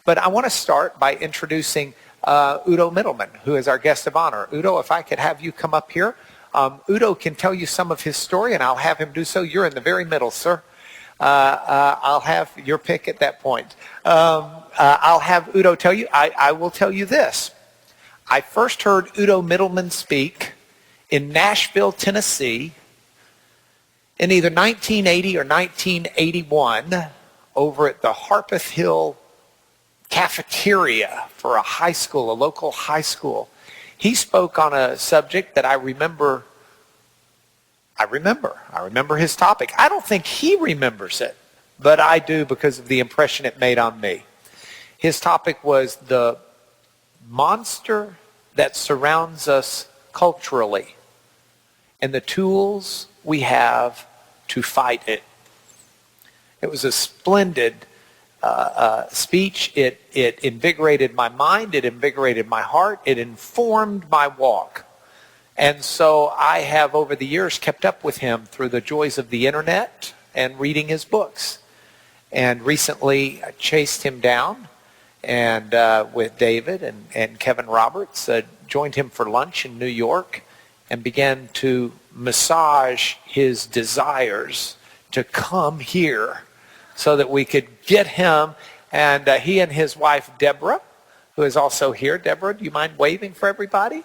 But I want to start by introducing Udo Middelmann, who is our guest of honor. Udo, if I could have you come up here. Udo can tell you some of his story, and I'll have him do so. You're in the very middle, sir. I'll have your pick at that point. I'll have Udo tell you. I will tell you this. I first heard Udo Middelmann speak in Nashville, Tennessee in either 1980 or 1981 over at the Harpeth Hill cafeteria for a high school, a local high school. He spoke on a subject that I remember his topic. I don't think he remembers it, but I do because of the impression it made on me. His topic was the monster that surrounds us culturally and the tools we have to fight it. It was a splendid speech. It invigorated my mind. It invigorated my heart. It informed my walk. And so I have, over the years, kept up with him through the joys of the internet and reading his books. And recently I chased him down and with David and Kevin Roberts, joined him for lunch in New York and began to massage his desires to come here so that we could get him. And he and his wife, Deborah, who is also here. Deborah, do you mind waving for everybody?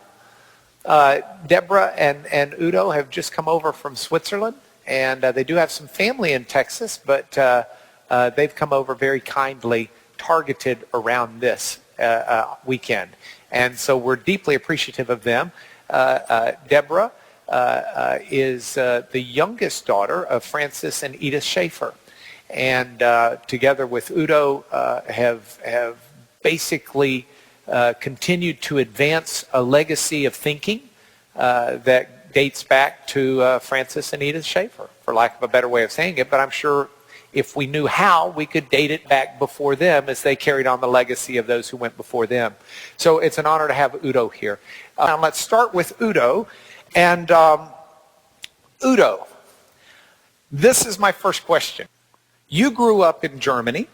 Deborah and Udo have just come over from Switzerland, and they do have some family in Texas, but they've come over very kindly, targeted around this weekend. And so we're deeply appreciative of them. Deborah is the youngest daughter of Francis and Edith Schaeffer, and together with Udo have basically continued to advance a legacy of thinking that dates back to Francis and Edith Schaeffer, for lack of a better way of saying it. But I'm sure if we knew how, we could date it back before them as they carried on the legacy of those who went before them. So it's an honor to have Udo here. Now let's start with Udo. And Udo, this is my first question. You grew up in Germany.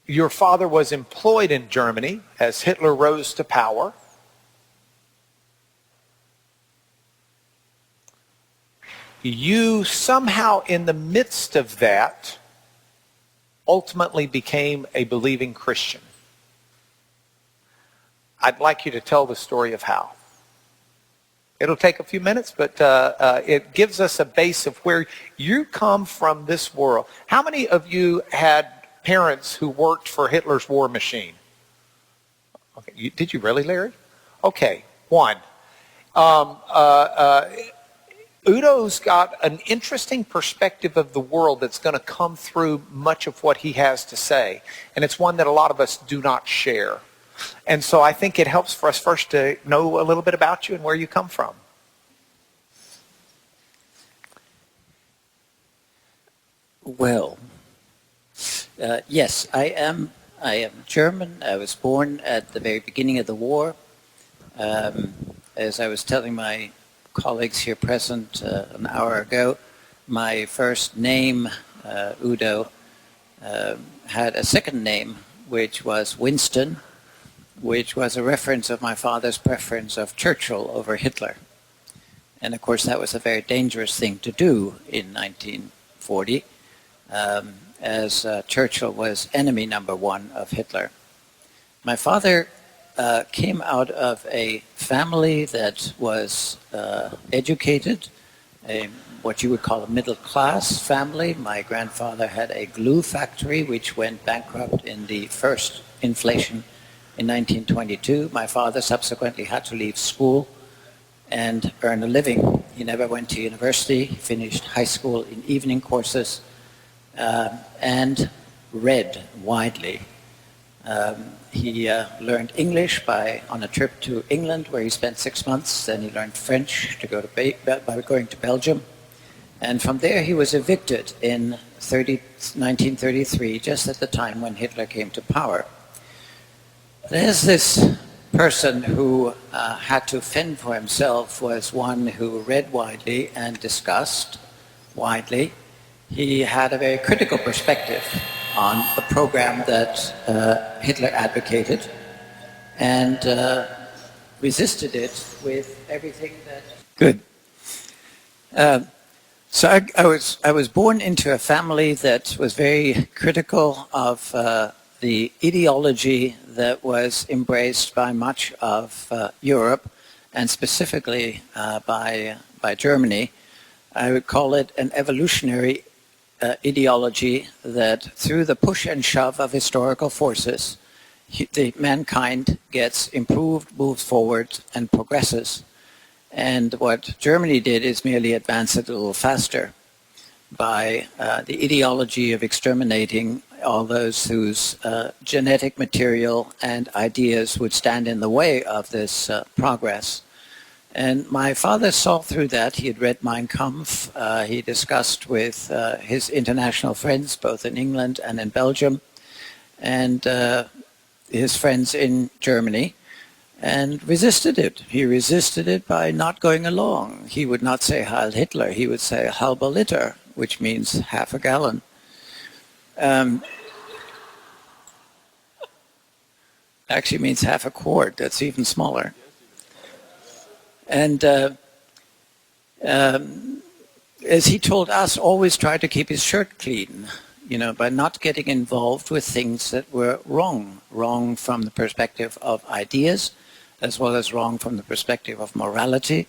Your father was employed in Germany as Hitler rose to power. You somehow, in the midst of that, ultimately became a believing Christian. I'd like you to tell the story of how. It'll take a few minutes, but it gives us a base of where you come from this world. How many of you had parents who worked for Hitler's war machine? Okay, did you really, Larry? Okay, one. Udo's got an interesting perspective of the world that's going to come through much of what he has to say, and it's one that a lot of us do not share. And so I think it helps for us first to know a little bit about you and where you come from. Well, yes, I am German. I was born at the very beginning of the war. As I was telling my colleagues here present an hour ago, my first name, Udo, had a second name, which was Winston, which was a reference of my father's preference of Churchill over Hitler. And of course that was a very dangerous thing to do in 1940, as Churchill was enemy number one of Hitler. My father came out of a family that was educated, what you would call a middle-class family. My grandfather had a glue factory which went bankrupt in the first inflation in 1922. My father subsequently had to leave school and earn a living. He never went to university. He finished high school in evening courses and read widely. He learned English on a trip to England where he spent 6 months. Then he learned French by going to Belgium. And from there he was evicted in 1933, just at the time when Hitler came to power. There's this person who had to fend for himself, was one who read widely and discussed widely. He had a very critical perspective on the program that Hitler advocated and resisted it with everything that... Good. So I was born into a family that was very critical of the ideology that was embraced by much of Europe, and specifically by Germany. I would call it an evolutionary ideology that through the push and shove of historical forces, mankind gets improved, moves forward, and progresses. And what Germany did is merely advance it a little faster by the ideology of exterminating all those whose genetic material and ideas would stand in the way of this progress. And my father saw through that. He had read Mein Kampf. He discussed with his international friends, both in England and in Belgium, and his friends in Germany, and resisted it. He resisted it by not going along. He would not say Heil Hitler. He would say halber Liter, which means half a gallon. Actually means half a quart. That's even smaller. And as he told us, always try to keep his shirt clean, by not getting involved with things that were wrong from the perspective of ideas, as well as wrong from the perspective of morality,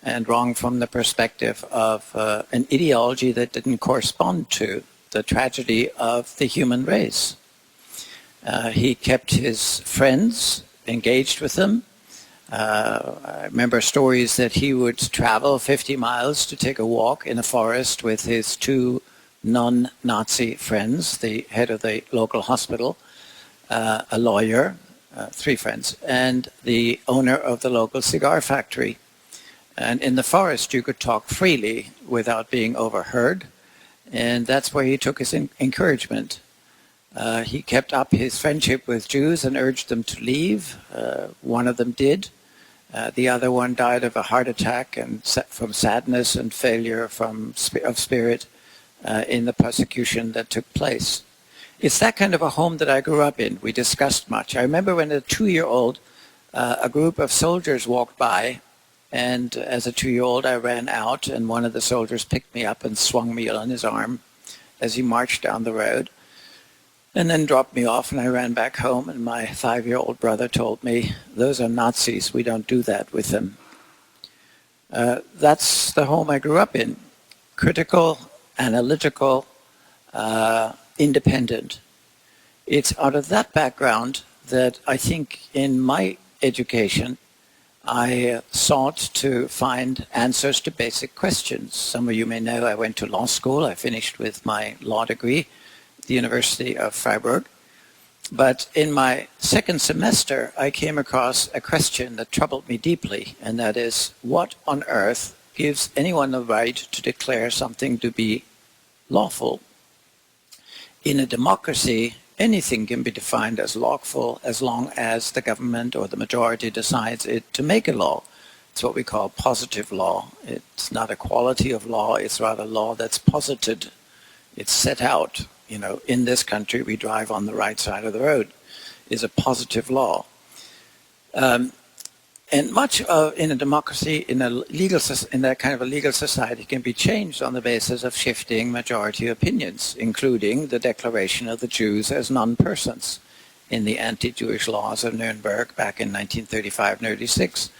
and wrong from the perspective of an ideology that didn't correspond to the tragedy of the human race. He kept his friends, engaged with them. I remember stories that he would travel 50 miles to take a walk in a forest with his two non-Nazi friends, the head of the local hospital, a lawyer, 3 friends, and the owner of the local cigar factory. And in the forest you could talk freely without being overheard, and that's where he took his encouragement. He kept up his friendship with Jews and urged them to leave. One of them did. The other one died of a heart attack and from sadness and failure of spirit in the persecution that took place. It's that kind of a home that I grew up in. We discussed much. I remember when as a 2-year-old, a group of soldiers walked by, and as a 2-year-old I ran out, and one of the soldiers picked me up and swung me on his arm as he marched down the road, and then dropped me off, and I ran back home, and my 5-year-old brother told me, "Those are Nazis, we don't do that with them." That's the home I grew up in. Critical, analytical, independent. It's out of that background that I think in my education I sought to find answers to basic questions. Some of you may know I went to law school. I finished with my law degree at the University of Freiburg. But in my second semester, I came across a question that troubled me deeply, and that is, what on earth gives anyone the right to declare something to be lawful? In a democracy, anything can be defined as lawful as long as the government or the majority decides it to make a law. It's what we call positive law. It's not a quality of law, it's rather law that's posited. It's set out. In this country, we drive on the right side of the road, is a positive law. And much in a democracy, in that kind of a legal society, can be changed on the basis of shifting majority opinions, including the declaration of the Jews as non-persons in the anti-Jewish laws of Nuremberg back in 1935-36,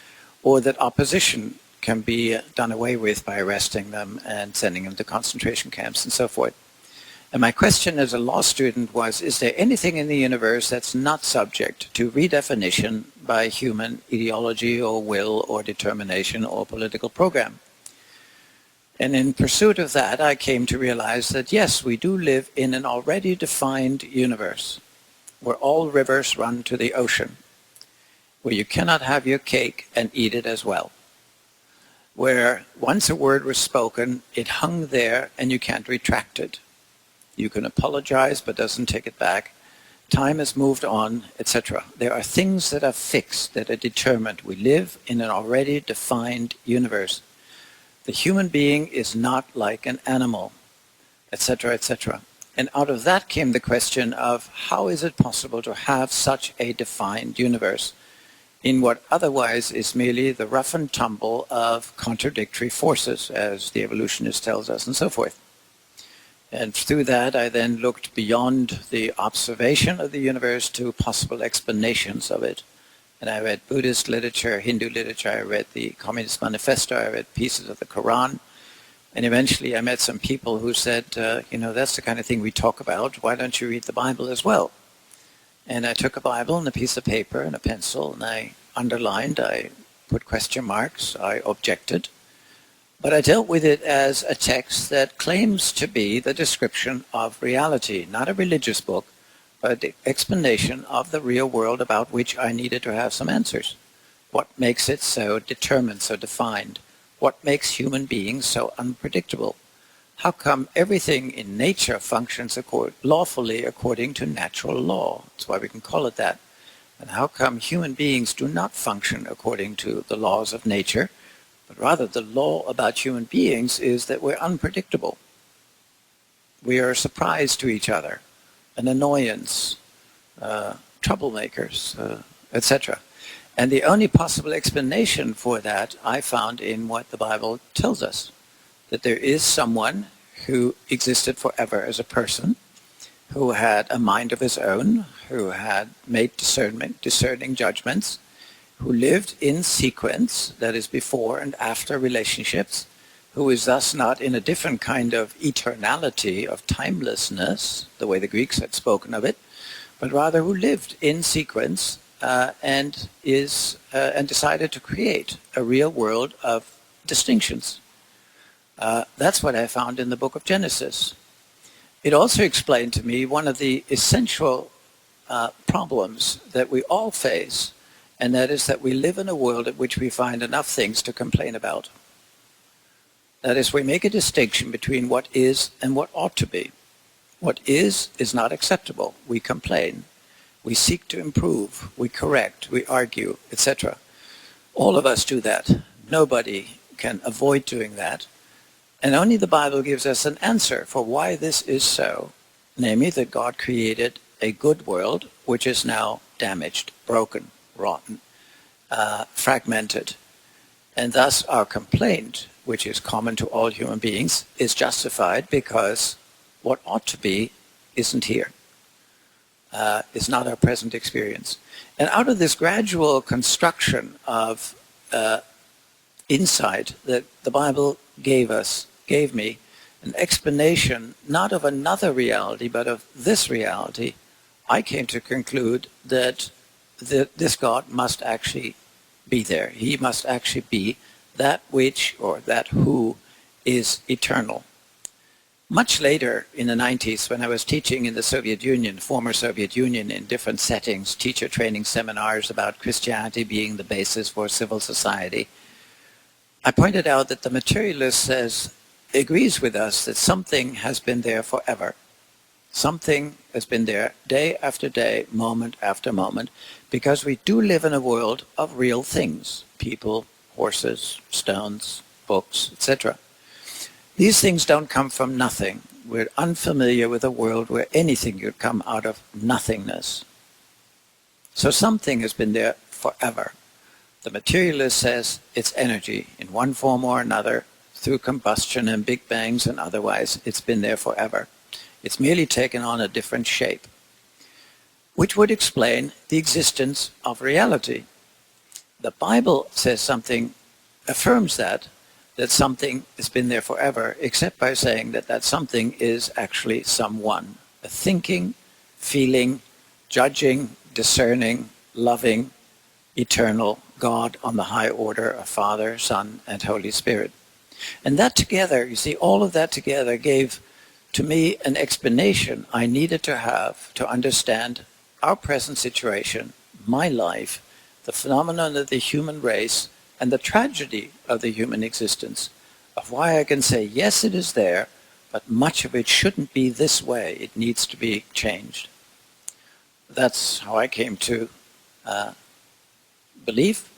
or that opposition can be done away with by arresting them and sending them to concentration camps and so forth. And my question as a law student was, is there anything in the universe that's not subject to redefinition by human ideology or will or determination or political program? And in pursuit of that, I came to realize that yes, we do live in an already defined universe where all rivers run to the ocean, where you cannot have your cake and eat it as well, where once a word was spoken, it hung there and you can't retract it. You can apologize, but doesn't take it back. Time has moved on, etc. There are things that are fixed, that are determined. We live in an already defined universe. The human being is not like an animal, etc., etc. And out of that came the question of how is it possible to have such a defined universe in what otherwise is merely the rough and tumble of contradictory forces, as the evolutionist tells us, and so forth. And through that, I then looked beyond the observation of the universe to possible explanations of it. And I read Buddhist literature, Hindu literature, I read the Communist Manifesto, I read pieces of the Quran. And eventually I met some people who said, that's the kind of thing we talk about. Why don't you read the Bible as well? And I took a Bible and a piece of paper and a pencil, and I underlined, I put question marks, I objected. But I dealt with it as a text that claims to be the description of reality, not a religious book, but the explanation of the real world about which I needed to have some answers. What makes it so determined, so defined? What makes human beings so unpredictable? How come everything in nature functions lawfully according to natural law? That's why we can call it that. And how come human beings do not function according to the laws of nature, but rather the law about human beings is that we're unpredictable. We are a surprise to each other, an annoyance, troublemakers, etc. And the only possible explanation for that I found in what the Bible tells us, that there is someone who existed forever as a person, who had a mind of his own, who had made discerning judgments, who lived in sequence, that is before and after relationships, who is thus not in a different kind of eternality, of timelessness, the way the Greeks had spoken of it, but rather who lived in sequence and decided to create a real world of distinctions. That's what I found in the book of Genesis. It also explained to me one of the essential problems that we all face, and that is that we live in a world in which we find enough things to complain about. That is, we make a distinction between what is and what ought to be. What is not acceptable. We complain. We seek to improve. We correct. We argue, etc. All of us do that. Nobody can avoid doing that. And only the Bible gives us an answer for why this is so. Namely, that God created a good world which is now damaged, broken, rotten, fragmented. And thus our complaint, which is common to all human beings, is justified because what ought to be isn't here, is not our present experience. And out of this gradual construction of insight that the Bible gave me an explanation not of another reality but of this reality, I came to conclude that this God must actually be there. He must actually be that which, or that who, is eternal. Much later in the 90s, when I was teaching in the Soviet Union, former Soviet Union, in different settings, teacher training seminars about Christianity being the basis for civil society, I pointed out that the materialist agrees with us that something has been there forever. Something has been there day after day, moment after moment, because we do live in a world of real things, people, horses, stones, books, etc. These things don't come from nothing. We're unfamiliar with a world where anything could come out of nothingness. So something has been there forever. The materialist says it's energy in one form or another, through combustion and big bangs and otherwise. It's been there forever. It's merely taken on a different shape, which would explain the existence of reality. The Bible says something, affirms that something has been there forever, except by saying that something is actually someone, a thinking, feeling, judging, discerning, loving, eternal God on the high order of Father, Son, and Holy Spirit. And that together, you see, all of that together gave to me an explanation I needed to have to understand our present situation, my life, the phenomenon of the human race, and the tragedy of the human existence, of why I can say, yes, it is there, but much of it shouldn't be this way. It needs to be changed. That's how I came to belief,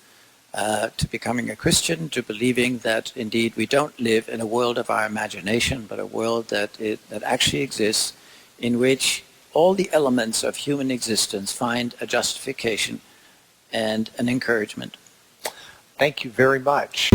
to becoming a Christian, to believing that indeed we don't live in a world of our imagination, but a world that actually exists in which all the elements of human existence find a justification and an encouragement. Thank you very much.